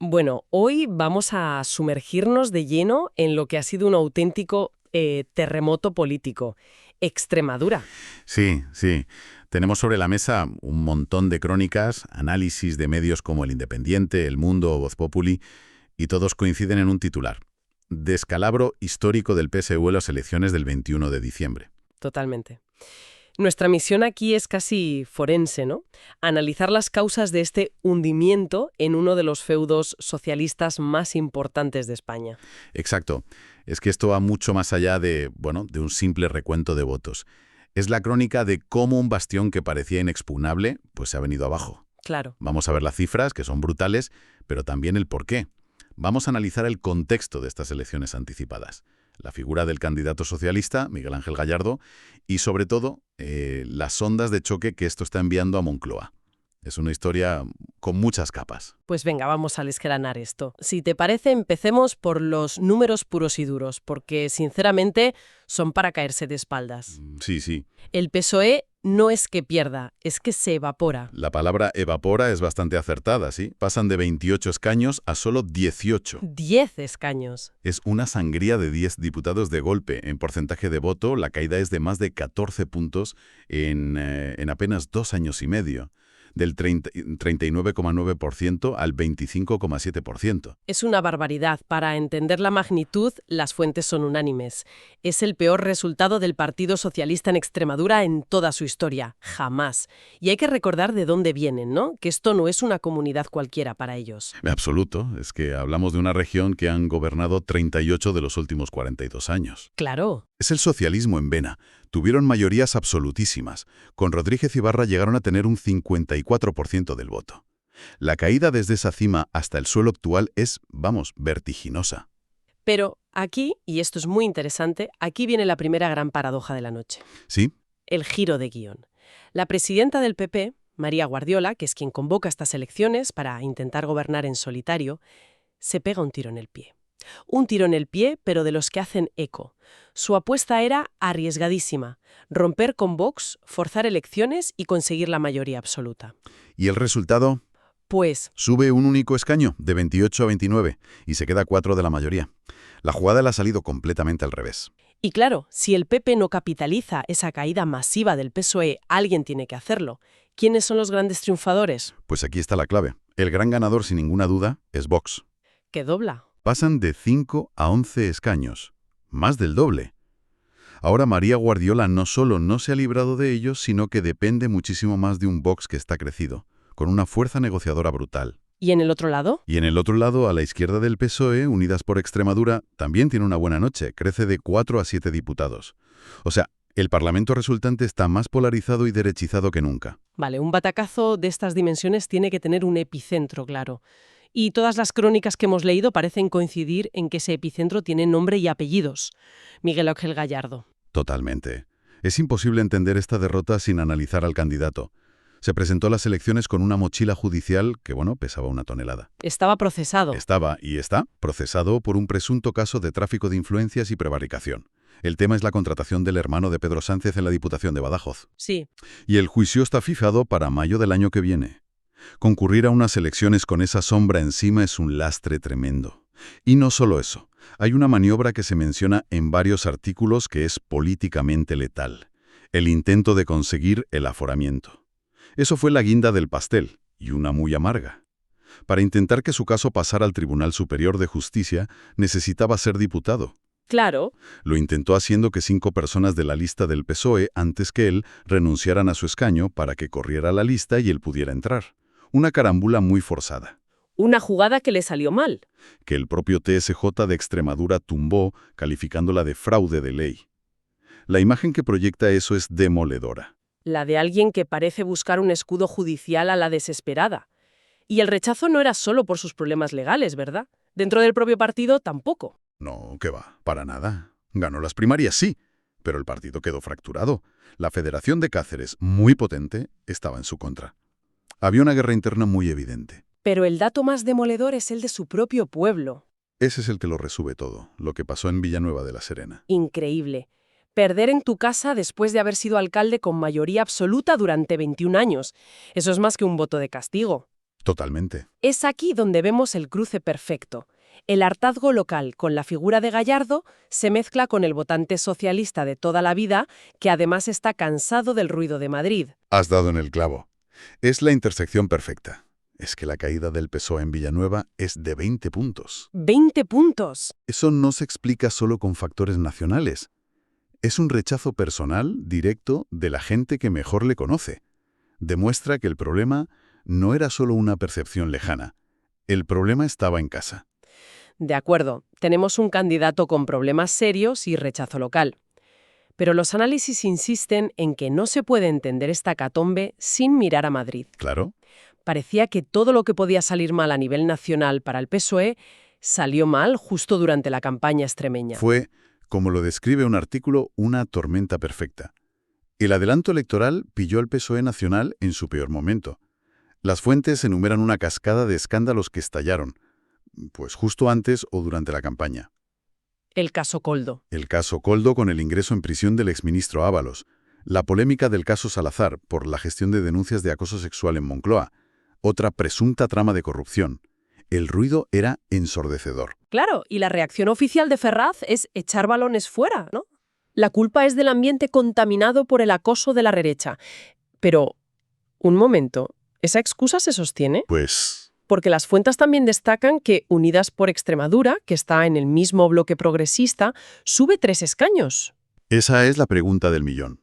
Bueno, hoy vamos a sumergirnos de lleno en lo que ha sido un auténtico terremoto político. Extremadura. Sí, sí. Tenemos sobre la mesa un montón de crónicas, análisis de medios como El Independiente, El Mundo o Voz Populi, y todos coinciden en un titular: descalabro histórico del PSUV en las elecciones del 21 de diciembre. Totalmente. Nuestra misión aquí es casi forense, ¿no? Analizar las causas de este hundimiento en uno de los feudos socialistas más importantes de España. Exacto. Es que esto va mucho más allá de, bueno, de un simple recuento de votos. Es la crónica de cómo un bastión que parecía inexpugnable, pues se ha venido abajo. Claro. Vamos a ver las cifras, que son brutales, pero también el porqué. Vamos a analizar el contexto de estas elecciones anticipadas, la figura del candidato socialista, Miguel Ángel Gallardo, y sobre todo, las ondas de choque que esto está enviando a Moncloa. Es una historia con muchas capas. Pues venga, vamos a desgranar esto. Si te parece, empecemos por los números puros y duros, porque sinceramente son para caerse de espaldas. Sí, sí. El PSOE no es que pierda, es que se evapora. La palabra evapora es bastante acertada, ¿sí? Pasan de 28 escaños a solo 18. 10 escaños. Es una sangría de 10 diputados de golpe. En porcentaje de voto, la caída es de más de 14 puntos en apenas 2 años y medio, del 39,9% al 25,7%. Es una barbaridad. Para entender la magnitud, las fuentes son unánimes. Es el peor resultado del Partido Socialista en Extremadura en toda su historia. Jamás. Y hay que recordar de dónde vienen, ¿no? Que esto no es una comunidad cualquiera para ellos. En absoluto, es que hablamos de una región que han gobernado 38 de los últimos 42 años. Claro. Es el socialismo en vena. Tuvieron mayorías absolutísimas. Con Rodríguez Ibarra llegaron a tener un 54% del voto. La caída desde esa cima hasta el suelo actual es, vamos, vertiginosa. Pero aquí, y esto es muy interesante, aquí viene la primera gran paradoja de la noche. ¿Sí? El giro de guión. La presidenta del PP, María Guardiola, que es quien convoca estas elecciones para intentar gobernar en solitario, se pega un tiro en el pie. Un tiro en el pie, pero de los que hacen eco. Su apuesta era arriesgadísima: romper con Vox, forzar elecciones y conseguir la mayoría absoluta. ¿Y el resultado? Pues, Sube un único escaño, de 28 a 29, y se queda 4 de la mayoría. La jugada le ha salido completamente al revés. y claro, si el PP no capitaliza esa caída masiva del PSOE, alguien tiene que hacerlo. ¿Quiénes son los grandes triunfadores? Pues aquí está la clave. El gran ganador, sin ninguna duda, es Vox. Que dobla. Pasan de 5 a 11 escaños. Más del doble. Ahora María Guardiola no solo no se ha librado de ellos, sino que depende muchísimo más de un Vox que está crecido, con una fuerza negociadora brutal. ¿Y en el otro lado? Y en el otro lado, a la izquierda del PSOE, Unidas por Extremadura, también tiene una buena noche, crece de 4 a 7 diputados. O sea, el Parlamento resultante está más polarizado y derechizado que nunca. Vale, un batacazo de estas dimensiones tiene que tener un epicentro, claro. Y todas las crónicas que hemos leído parecen coincidir en que ese epicentro tiene nombre y apellidos: Miguel Ángel Gallardo. Totalmente. Es imposible entender esta derrota sin analizar al candidato. Se presentó a las elecciones con una mochila judicial que, bueno, pesaba 1 tonelada. Estaba procesado. Estaba, y está, procesado por un presunto caso de tráfico de influencias y prevaricación. El tema es la contratación del hermano de Pedro Sánchez en la Diputación de Badajoz. Sí. Y el juicio está fijado para mayo del año que viene. Concurrir a unas elecciones con esa sombra encima es un lastre tremendo. Y no solo eso. Hay una maniobra que se menciona en varios artículos que es políticamente letal: el intento de conseguir el aforamiento. Eso fue la guinda del pastel, y una muy amarga. Para intentar que su caso pasara al Tribunal Superior de Justicia, necesitaba ser diputado. Claro. Lo intentó haciendo que 5 personas de la lista del PSOE, antes que él, renunciaran a su escaño para que corriera la lista y él pudiera entrar. Una carámbula muy forzada, Una jugada que le salió mal. que el propio TSJ de Extremadura tumbó, calificándola de fraude de ley. La imagen que proyecta eso es demoledora. La de alguien que parece buscar un escudo judicial a la desesperada. Y el rechazo no era solo por sus problemas legales, ¿verdad? Dentro del propio partido tampoco. No, ¿qué va? Para nada. Ganó las primarias, sí, pero el partido quedó fracturado. La Federación de Cáceres, muy potente, estaba en su contra. Había una guerra interna muy evidente. Pero el dato más demoledor es el de su propio pueblo. Ese es el que lo resume todo, lo que pasó en Villanueva de la Serena. Increíble. Perder en tu casa después de haber sido alcalde con mayoría absoluta durante 21 años. Eso es más que un voto de castigo. Totalmente. Es aquí donde vemos el cruce perfecto. El hartazgo local con la figura de Gallardo se mezcla con el votante socialista de toda la vida, que además está cansado del ruido de Madrid. Has dado en el clavo. Es la intersección perfecta. Es que la caída del PSOE en Villanueva es de 20 puntos. ¡20 puntos! Eso no se explica solo con factores nacionales. Es un rechazo personal, directo, de la gente que mejor le conoce. Demuestra que el problema no era solo una percepción lejana. El problema estaba en casa. De acuerdo, tenemos un candidato con problemas serios y rechazo local. Pero los análisis insisten en que no se puede entender esta catombe sin mirar a Madrid. Claro. Parecía que todo lo que podía salir mal a nivel nacional para el PSOE salió mal justo durante la campaña extremeña. Fue, como lo describe un artículo, una tormenta perfecta. El adelanto electoral pilló al PSOE nacional en su peor momento. Las fuentes enumeran una cascada de escándalos que estallaron, pues justo antes o durante la campaña. El caso Koldo. El caso Koldo con el ingreso en prisión del exministro Ábalos. La polémica del caso Salazar por la gestión de denuncias de acoso sexual en Moncloa. Otra presunta trama de corrupción. El ruido era ensordecedor. Claro, y la reacción oficial de Ferraz es echar balones fuera, ¿no? La culpa es del ambiente contaminado por el acoso de la derecha. Pero, un momento, ¿esa excusa se sostiene? Pues Porque las fuentes también destacan que Unidas por Extremadura, que está en el mismo bloque progresista, sube 3 escaños. esa es la pregunta del millón.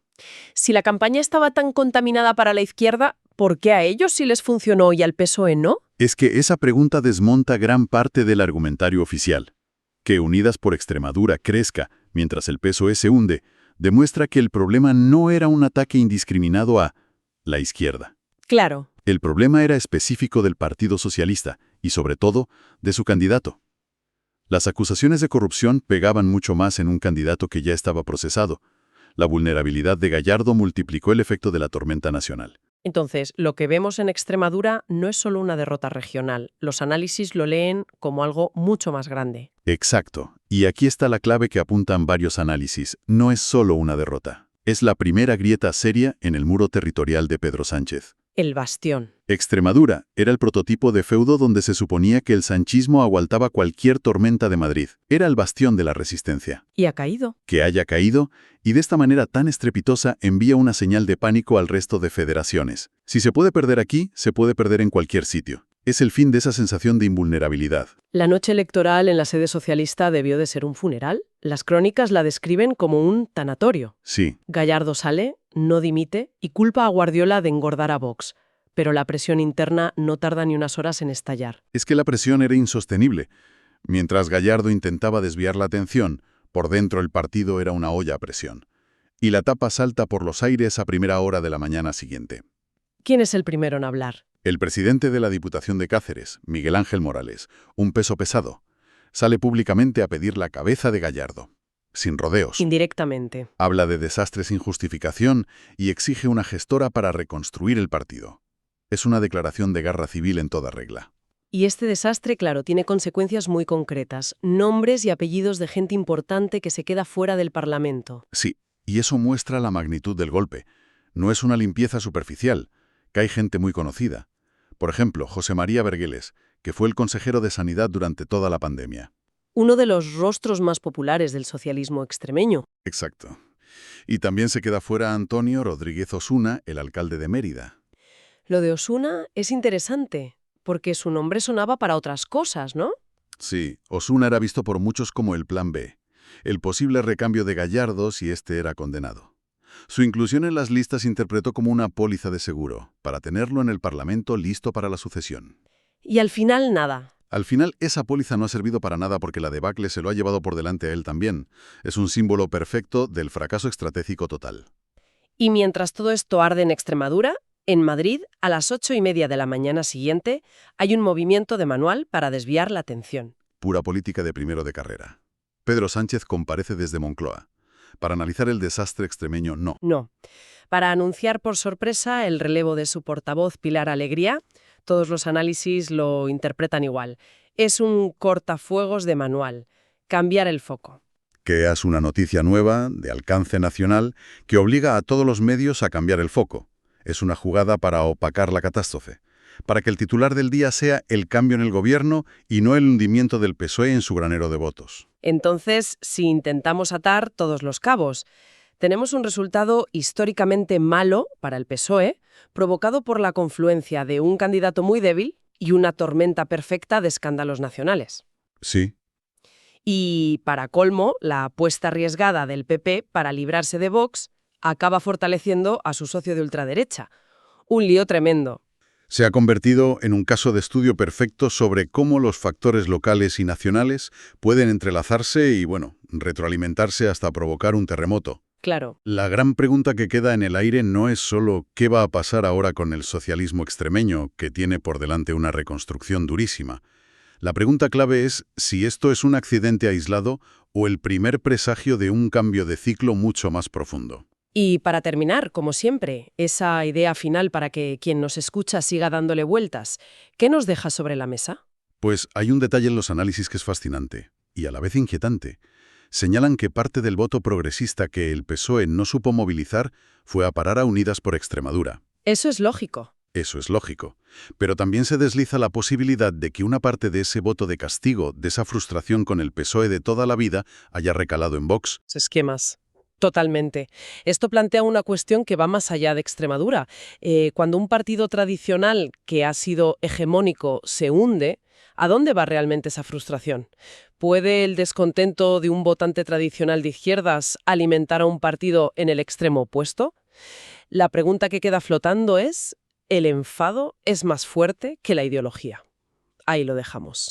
Si la campaña estaba tan contaminada para la izquierda, ¿por qué a ellos sí les funcionó y al PSOE no? Es que esa pregunta desmonta gran parte del argumentario oficial. Que Unidas por Extremadura crezca mientras el PSOE se hunde, demuestra que el problema no era un ataque indiscriminado a la izquierda. Claro. El problema era específico del Partido Socialista y, sobre todo, de su candidato. Las acusaciones de corrupción pegaban mucho más en un candidato que ya estaba procesado. La vulnerabilidad de Gallardo multiplicó el efecto de la tormenta nacional. Entonces, lo que vemos en Extremadura no es solo una derrota regional. Los análisis lo leen como algo mucho más grande. Exacto. Y aquí está la clave que apuntan varios análisis. No es solo una derrota. Es la primera grieta seria en el muro territorial de Pedro Sánchez. El bastión. Extremadura era el prototipo de feudo donde se suponía que el sanchismo aguantaba cualquier tormenta de Madrid. Era el bastión de la resistencia. Y ha caído. Que haya caído, y de esta manera tan estrepitosa envía una señal de pánico al resto de federaciones. Si se puede perder aquí, se puede perder en cualquier sitio. Es el fin de esa sensación de invulnerabilidad. La noche electoral en la sede socialista debió de ser un funeral. Las crónicas la describen como un tanatorio. Sí, Gallardo sale, no dimite y culpa a Guardiola de engordar a Vox. Pero la presión interna no tarda ni unas horas en estallar. es que la presión era insostenible. Mientras Gallardo intentaba desviar la atención, por dentro el partido era una olla a presión. Y la tapa salta por los aires a primera hora de la mañana siguiente. ¿Quién es el primero en hablar? El presidente de la Diputación de Cáceres, Miguel Ángel Morales, un peso pesado, sale públicamente a pedir la cabeza de Gallardo. Sin rodeos. Indirectamente. Habla de desastres sin justificación y exige una gestora para reconstruir el partido. Es una declaración de guerra civil en toda regla. Y este desastre, claro, tiene consecuencias muy concretas. Nombres y apellidos de gente importante que se queda fuera del Parlamento. Sí, y eso muestra la magnitud del golpe. No es una limpieza superficial, que hay gente muy conocida. Por ejemplo, José María Bergueles, que fue el consejero de Sanidad durante toda la pandemia. Uno de los rostros más populares del socialismo extremeño. Exacto. Y también se queda fuera Antonio Rodríguez Osuna, el alcalde de Mérida. Lo de Osuna es interesante, porque su nombre sonaba para otras cosas, ¿no? Sí, Osuna era visto por muchos como el plan B, el posible recambio de Gallardo si éste era condenado. Su inclusión en las listas se interpretó como una póliza de seguro, para tenerlo en el Parlamento listo para la sucesión. Y al final nada. Al final, esa póliza no ha servido para nada porque la debacle se lo ha llevado por delante a él también. Es un símbolo perfecto del fracaso estratégico total. Y mientras todo esto arde en Extremadura, en Madrid, a las 8:30 de la mañana siguiente, hay un movimiento de manual para desviar la atención. Pura política de primero de carrera. Pedro Sánchez comparece desde Moncloa. Para analizar el desastre extremeño, no. No. Para anunciar por sorpresa el relevo de su portavoz Pilar Alegría, todos los análisis lo interpretan igual. Es un cortafuegos de manual. Cambiar el foco. Que es una noticia nueva, de alcance nacional, que obliga a todos los medios a cambiar el foco. Es una jugada para opacar la catástrofe. para que el titular del día sea el cambio en el gobierno y no el hundimiento del PSOE en su granero de votos. Entonces, si intentamos atar todos los cabos, tenemos un resultado históricamente malo para el PSOE, provocado por la confluencia de un candidato muy débil y una tormenta perfecta de escándalos nacionales. Sí. Y, para colmo, la apuesta arriesgada del PP para librarse de Vox acaba fortaleciendo a su socio de ultraderecha. Un lío tremendo. Se ha convertido en un caso de estudio perfecto sobre cómo los factores locales y nacionales pueden entrelazarse y, retroalimentarse hasta provocar un terremoto. Claro. La gran pregunta que queda en el aire no es solo qué va a pasar ahora con el socialismo extremeño, que tiene por delante una reconstrucción durísima. La pregunta clave es si esto es un accidente aislado o el primer presagio de un cambio de ciclo mucho más profundo. Y para terminar, como siempre, esa idea final para que quien nos escucha siga dándole vueltas, ¿qué nos deja sobre la mesa? Pues hay un detalle en los análisis que es fascinante y a la vez inquietante. Señalan que parte del voto progresista que el PSOE no supo movilizar fue a parar a Unidas por Extremadura. Eso es lógico. Eso es lógico. Pero también se desliza la posibilidad de que una parte de ese voto de castigo, de esa frustración con el PSOE de toda la vida, haya recalado en Vox. Esquemas. Totalmente. Esto plantea una cuestión que va más allá de Extremadura. Cuando un partido tradicional que ha sido hegemónico se hunde, ¿a dónde va realmente esa frustración? ¿Puede el descontento de un votante tradicional de izquierdas alimentar a un partido en el extremo opuesto? La pregunta que queda flotando es, ¿el enfado es más fuerte que la ideología? Ahí lo dejamos.